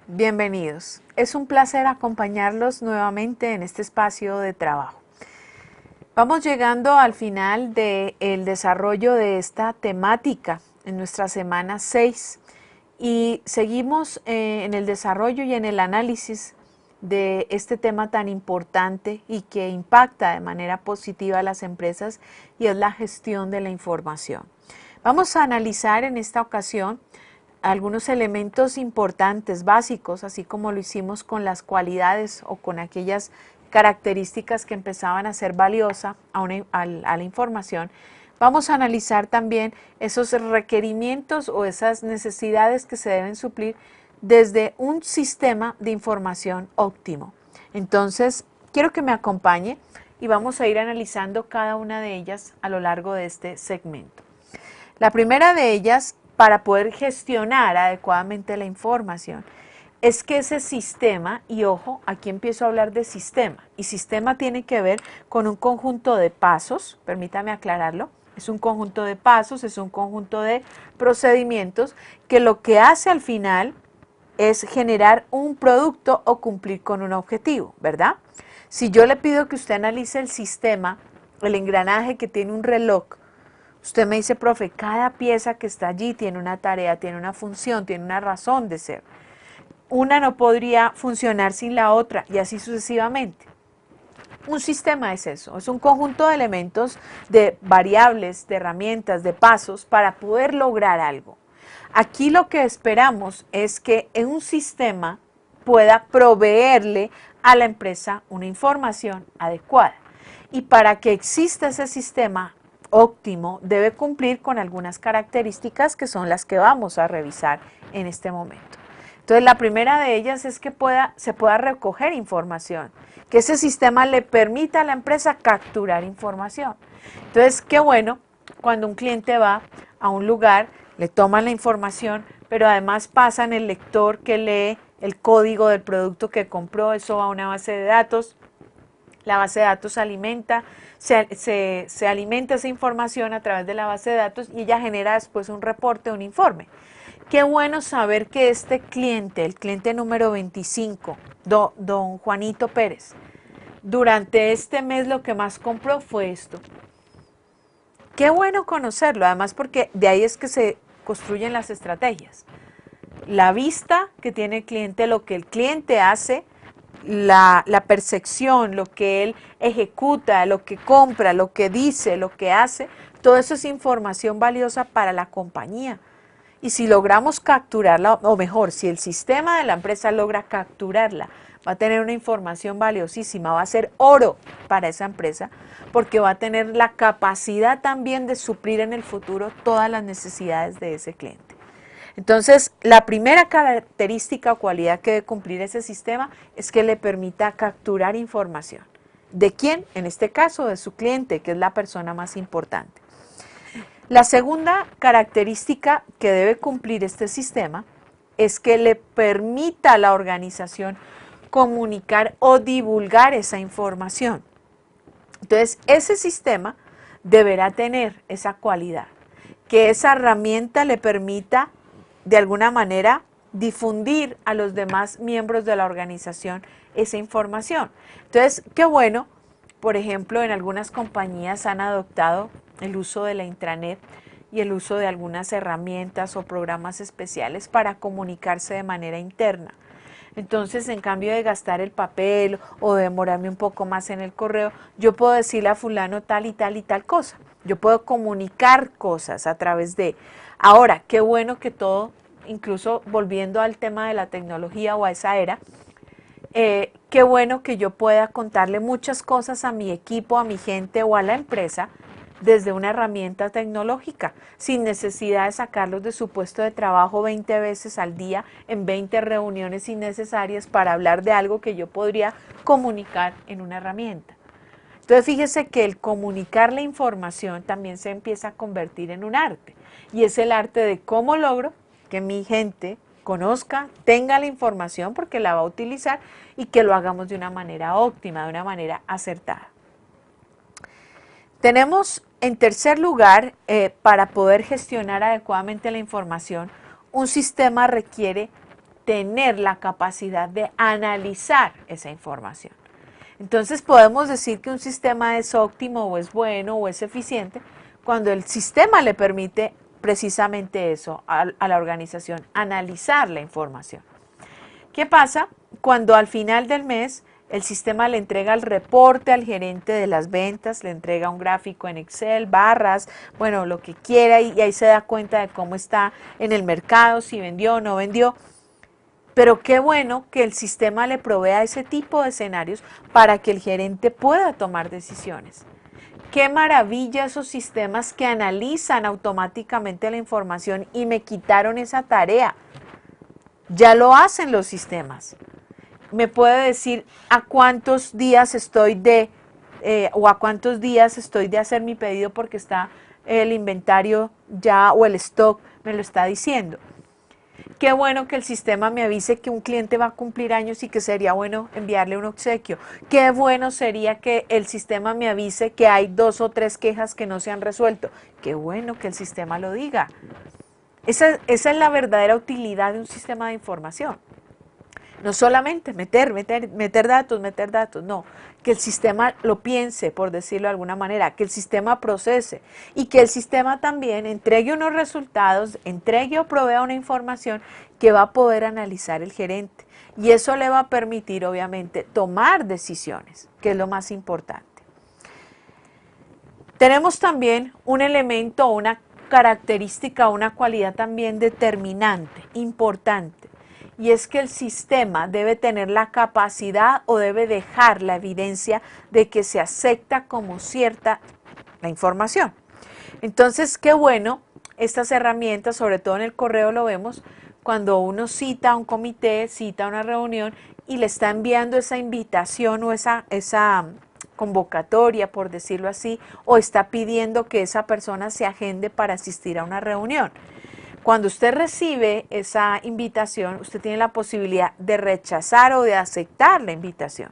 Bienvenidos. Es un placer acompañarlos nuevamente en este espacio de trabajo. Vamos llegando al final del desarrollo de esta temática en nuestra semana 6 y seguimos en el desarrollo y en el análisis de este tema tan importante y que impacta de manera positiva a las empresas, y es la gestión de la información. Vamos a analizar en esta ocasión algunos elementos importantes, básicos, así como lo hicimos con las cualidades o con aquellas características que empezaban a ser valiosas a la información. Vamos a analizar también esos requerimientos o esas necesidades que se deben suplir desde un sistema de información óptimo. Entonces, quiero que me acompañe y vamos a ir analizando cada una de ellas a lo largo de este segmento. La primera de ellas, para poder gestionar adecuadamente la información, es que ese sistema, y ojo, aquí empiezo a hablar de sistema, y sistema tiene que ver con un conjunto de pasos, permítame aclararlo, es un conjunto de pasos, es un conjunto de procedimientos que lo que hace al final es generar un producto o cumplir con un objetivo, ¿verdad? Si yo le pido que usted analice el sistema, el engranaje que tiene un reloj, usted me dice, profe, cada pieza que está allí tiene una tarea, tiene una función, tiene una razón de ser. Una no podría funcionar sin la otra y así sucesivamente. Un sistema es eso, es un conjunto de elementos, de variables, de herramientas, de pasos para poder lograr algo. Aquí lo que esperamos es que en un sistema pueda proveerle a la empresa una información adecuada. Y para que exista ese sistema óptimo, debe cumplir con algunas características que son las que vamos a revisar en este momento. Entonces, la primera de ellas es que se pueda recoger información, que ese sistema le permita a la empresa capturar información. Entonces, qué bueno cuando un cliente va a un lugar, le toman la información, pero además pasan el lector que lee el código del producto que compró, eso va a una base de datos. La base de datos se alimenta esa información a través de la base de datos y ella genera después un reporte, un informe. Qué bueno saber que este cliente, el cliente número 25, don Juanito Pérez, durante este mes lo que más compró fue esto. Qué bueno conocerlo, además porque de ahí es que se construyen las estrategias. La vista que tiene el cliente, lo que el cliente hace, la percepción, lo que él ejecuta, lo que compra, lo que dice, lo que hace, todo eso es información valiosa para la compañía. Y si logramos capturarla, o mejor, si el sistema de la empresa logra capturarla, va a tener una información valiosísima, va a ser oro para esa empresa, porque va a tener la capacidad también de suplir en el futuro todas las necesidades de ese cliente. Entonces, la primera característica o cualidad que debe cumplir ese sistema es que le permita capturar información. ¿De quién? En este caso, de su cliente, que es la persona más importante. La segunda característica que debe cumplir este sistema es que le permita a la organización comunicar o divulgar esa información. Entonces, ese sistema deberá tener esa cualidad, que esa herramienta le permita de alguna manera difundir a los demás miembros de la organización esa información. Entonces, qué bueno, por ejemplo, en algunas compañías han adoptado el uso de la intranet y el uso de algunas herramientas o programas especiales para comunicarse de manera interna. Entonces, en cambio de gastar el papel o de demorarme un poco más en el correo, yo puedo decirle a fulano tal y tal y tal cosa. Yo puedo comunicar cosas a través de... Ahora, qué bueno que todo, incluso volviendo al tema de la tecnología o a esa era, qué bueno que yo pueda contarle muchas cosas a mi equipo, a mi gente o a la empresa desde una herramienta tecnológica, sin necesidad de sacarlos de su puesto de trabajo 20 veces al día en 20 reuniones innecesarias para hablar de algo que yo podría comunicar en una herramienta. Entonces fíjese que el comunicar la información también se empieza a convertir en un arte, y es el arte de cómo logro que mi gente conozca, tenga la información porque la va a utilizar y que lo hagamos de una manera óptima, de una manera acertada. Tenemos en tercer lugar, para poder gestionar adecuadamente la información, un sistema requiere tener la capacidad de analizar esa información. Entonces podemos decir que un sistema es óptimo o es bueno o es eficiente cuando el sistema le permite precisamente eso a la organización, analizar la información. ¿Qué pasa cuando al final del mes el sistema le entrega el reporte al gerente de las ventas, le entrega un gráfico en Excel, barras, bueno, lo que quiera, y ahí se da cuenta de cómo está en el mercado, si vendió o no vendió? Pero qué bueno que el sistema le provea ese tipo de escenarios para que el gerente pueda tomar decisiones. Qué maravilla esos sistemas que analizan automáticamente la información y me quitaron esa tarea. Ya lo hacen los sistemas. Me puede decir a cuántos días estoy o a cuántos días estoy de hacer mi pedido porque está el inventario ya o el stock me lo está diciendo. Qué bueno que el sistema me avise que un cliente va a cumplir años y que sería bueno enviarle un obsequio. Qué bueno sería que el sistema me avise que hay 2 o 3 quejas que no se han resuelto. Qué bueno que el sistema lo diga. Esa es la verdadera utilidad de un sistema de información. No solamente meter datos, no. Que el sistema lo piense, por decirlo de alguna manera, que el sistema procese y que el sistema también entregue unos resultados, entregue o provea una información que va a poder analizar el gerente. Y eso le va a permitir, obviamente, tomar decisiones, que es lo más importante. Tenemos también un elemento, una característica, una cualidad también determinante, importante. Y es que el sistema debe tener la capacidad o debe dejar la evidencia de que se acepta como cierta la información. Entonces, qué bueno, estas herramientas, sobre todo en el correo lo vemos, cuando uno cita a un comité, cita a una reunión y le está enviando esa invitación o esa convocatoria, por decirlo así, o está pidiendo que esa persona se agende para asistir a una reunión. Cuando usted recibe esa invitación, usted tiene la posibilidad de rechazar o de aceptar la invitación.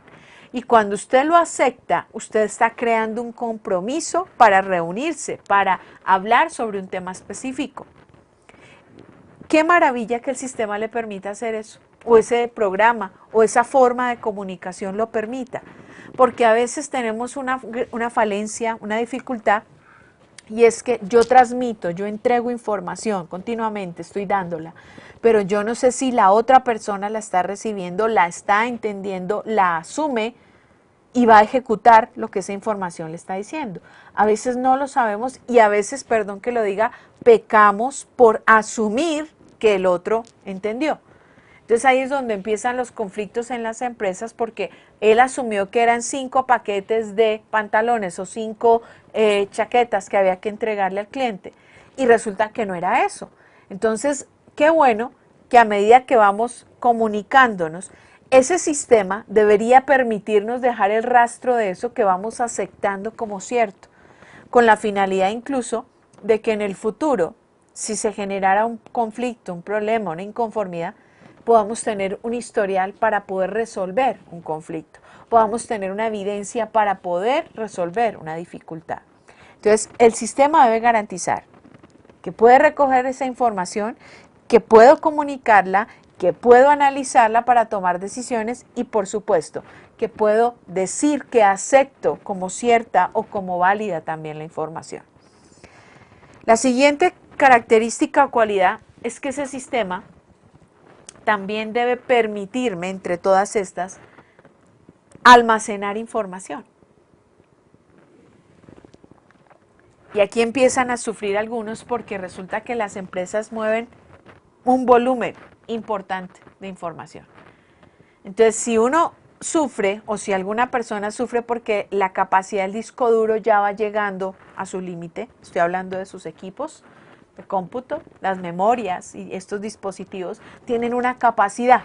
Y cuando usted lo acepta, usted está creando un compromiso para reunirse, para hablar sobre un tema específico. Qué maravilla que el sistema le permita hacer eso, o ese programa, o esa forma de comunicación lo permita. Porque a veces tenemos una falencia, una dificultad, y es que yo transmito, yo entrego información continuamente, estoy dándola, pero yo no sé si la otra persona la está recibiendo, la está entendiendo, la asume y va a ejecutar lo que esa información le está diciendo. A veces no lo sabemos y a veces, perdón que lo diga, pecamos por asumir que el otro entendió. Entonces ahí es donde empiezan los conflictos en las empresas porque él asumió que eran 5 paquetes de pantalones o 5 chaquetas que había que entregarle al cliente y resulta que no era eso. Entonces, qué bueno que a medida que vamos comunicándonos, ese sistema debería permitirnos dejar el rastro de eso que vamos aceptando como cierto, con la finalidad incluso de que en el futuro, si se generara un conflicto, un problema, una inconformidad, podamos tener un historial para poder resolver un conflicto, podamos tener una evidencia para poder resolver una dificultad. Entonces, el sistema debe garantizar que puede recoger esa información, que puedo comunicarla, que puedo analizarla para tomar decisiones y, por supuesto, que puedo decir que acepto como cierta o como válida también la información. La siguiente característica o cualidad es que ese sistema también debe permitirme, entre todas estas, almacenar información. Y aquí empiezan a sufrir algunos porque resulta que las empresas mueven un volumen importante de información. Entonces, si uno sufre o si alguna persona sufre porque la capacidad del disco duro ya va llegando a su límite, estoy hablando de sus equipos de cómputo, las memorias y estos dispositivos tienen una capacidad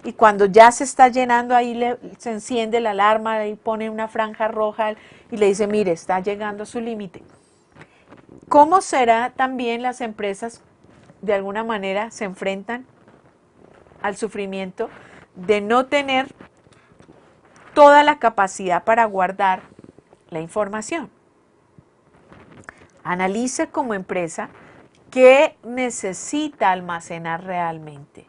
y cuando ya se está llenando ahí se enciende la alarma y pone una franja roja y le dice, mire, está llegando a su límite. ¿Cómo será también las empresas de alguna manera se enfrentan al sufrimiento de no tener toda la capacidad para guardar la información? Analice como empresa qué necesita almacenar realmente.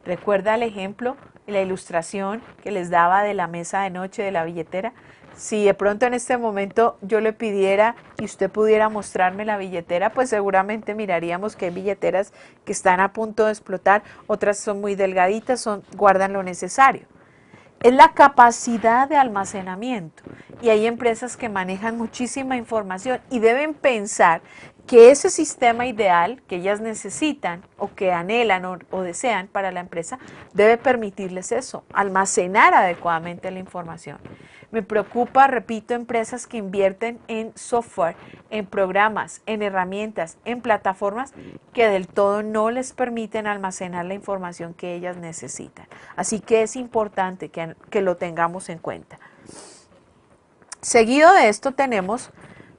¿Recuerda el ejemplo y la ilustración que les daba de la mesa de noche de la billetera? Si de pronto en este momento yo le pidiera y usted pudiera mostrarme la billetera, pues seguramente miraríamos que hay billeteras que están a punto de explotar, otras son muy delgaditas, guardan lo necesario. Es la capacidad de almacenamiento. Y hay empresas que manejan muchísima información y deben pensar que ese sistema ideal que ellas necesitan o que anhelan o desean para la empresa debe permitirles eso, almacenar adecuadamente la información. Me preocupa, repito, empresas que invierten en software, en programas, en herramientas, en plataformas que del todo no les permiten almacenar la información que ellas necesitan. Así que es importante que lo tengamos en cuenta. Seguido de esto tenemos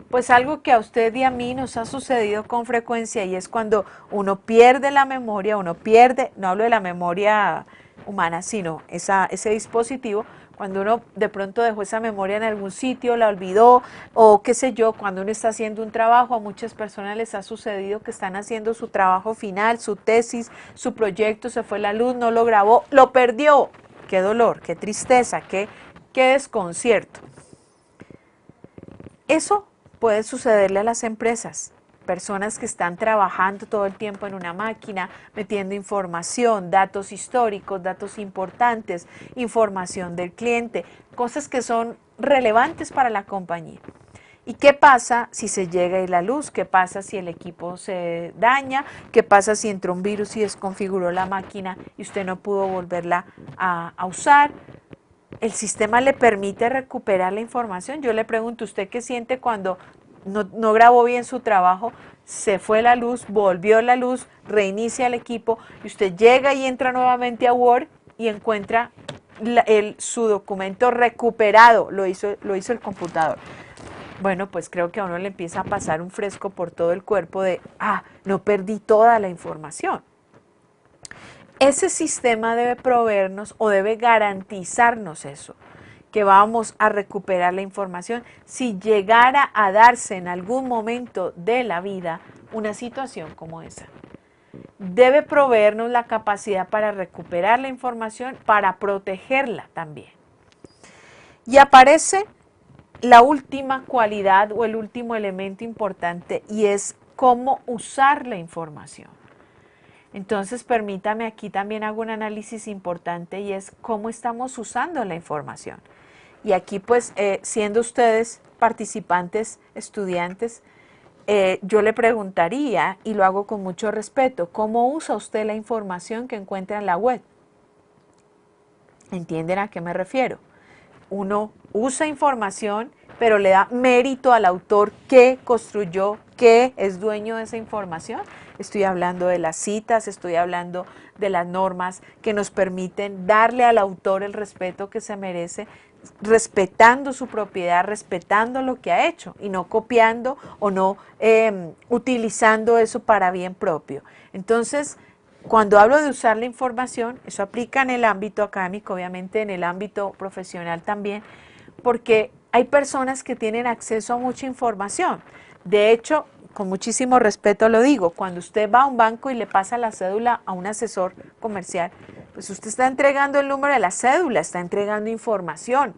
pues algo que a usted y a mí nos ha sucedido con frecuencia y es cuando uno pierde la memoria, no hablo de la memoria humana, sino ese dispositivo, cuando uno de pronto dejó esa memoria en algún sitio, la olvidó o qué sé yo, cuando uno está haciendo un trabajo, a muchas personas les ha sucedido que están haciendo su trabajo final, su tesis, su proyecto, se fue la luz, no lo grabó, lo perdió. Qué dolor, qué tristeza, qué desconcierto. Eso puede sucederle a las empresas, personas que están trabajando todo el tiempo en una máquina, metiendo información, datos históricos, datos importantes, información del cliente, cosas que son relevantes para la compañía. ¿Y qué pasa si se llega a ir la luz? ¿Qué pasa si el equipo se daña? ¿Qué pasa si entró un virus y desconfiguró la máquina y usted no pudo volverla a usar? ¿El sistema le permite recuperar la información? Yo le pregunto, ¿usted qué siente cuando no grabó bien su trabajo, se fue la luz, volvió la luz, reinicia el equipo y usted llega y entra nuevamente a Word y encuentra su documento recuperado, lo hizo el computador? Bueno, pues creo que a uno le empieza a pasar un fresco por todo el cuerpo de, no perdí toda la información. Ese sistema debe proveernos o debe garantizarnos eso, que vamos a recuperar la información si llegara a darse en algún momento de la vida una situación como esa. Debe proveernos la capacidad para recuperar la información, para protegerla también. Y aparece la última cualidad o el último elemento importante y es cómo usar la información. Entonces, permítame, aquí también hago un análisis importante y es cómo estamos usando la información. Y aquí, pues, siendo ustedes participantes, estudiantes, yo le preguntaría, y lo hago con mucho respeto, ¿cómo usa usted la información que encuentra en la web? ¿Entienden a qué me refiero? Uno usa información, pero le da mérito al autor que construyó, que es dueño de esa información. Estoy hablando de las citas, estoy hablando de las normas que nos permiten darle al autor el respeto que se merece, respetando su propiedad, respetando lo que ha hecho y no copiando o no utilizando eso para bien propio. Entonces, cuando hablo de usar la información, eso aplica en el ámbito académico, obviamente en el ámbito profesional también, porque hay personas que tienen acceso a mucha información. De hecho, con muchísimo respeto lo digo, cuando usted va a un banco y le pasa la cédula a un asesor comercial, pues usted está entregando el número de la cédula, está entregando información.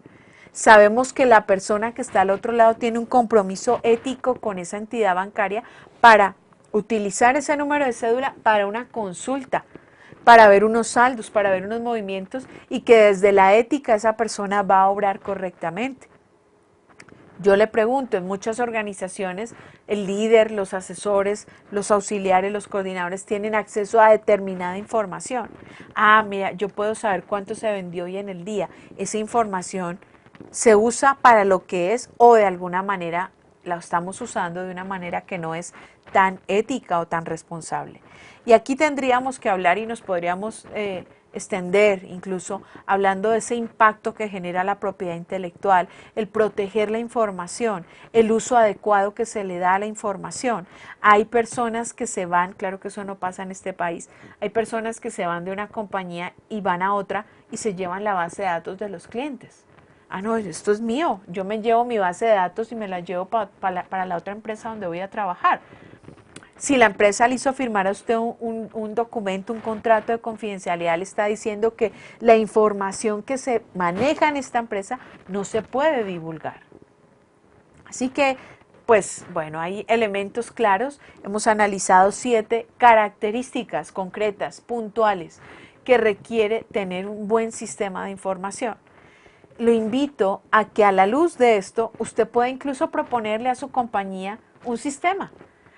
Sabemos que la persona que está al otro lado tiene un compromiso ético con esa entidad bancaria para utilizar ese número de cédula para una consulta, para ver unos saldos, para ver unos movimientos y que desde la ética esa persona va a obrar correctamente. Yo le pregunto, en muchas organizaciones, el líder, los asesores, los auxiliares, los coordinadores tienen acceso a determinada información. Mira, yo puedo saber cuánto se vendió hoy en el día. Esa información se usa para lo que es o de alguna manera la estamos usando de una manera que no es tan ética o tan responsable. Y aquí tendríamos que hablar y nos podríamos extender incluso hablando de ese impacto que genera la propiedad intelectual, el proteger la información, el uso adecuado que se le da a la información. Hay personas que se van, claro que eso no pasa en este país, hay personas que se van de una compañía y van a otra y se llevan la base de datos de los clientes. No, esto es mío, yo me llevo mi base de datos y me la llevo para la otra empresa donde voy a trabajar. Si la empresa le hizo firmar a usted un documento, un contrato de confidencialidad, le está diciendo que la información que se maneja en esta empresa no se puede divulgar. Así que, pues bueno, hay elementos claros. Hemos analizado 7 características concretas, puntuales, que requiere tener un buen sistema de información. Lo invito a que a la luz de esto, usted pueda incluso proponerle a su compañía un sistema.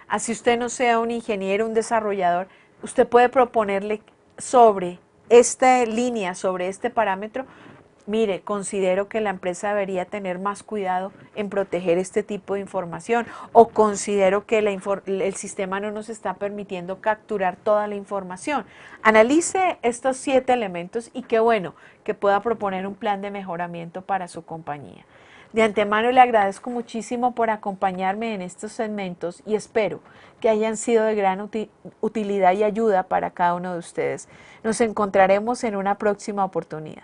Así usted no sea un ingeniero, un desarrollador, usted puede proponerle sobre esta línea, sobre este parámetro, mire, considero que la empresa debería tener más cuidado en proteger este tipo de información, o considero que el sistema no nos está permitiendo capturar toda la información. Analice estos 7 elementos y qué bueno que pueda proponer un plan de mejoramiento para su compañía. De antemano le agradezco muchísimo por acompañarme en estos segmentos y espero que hayan sido de gran utilidad y ayuda para cada uno de ustedes. Nos encontraremos en una próxima oportunidad.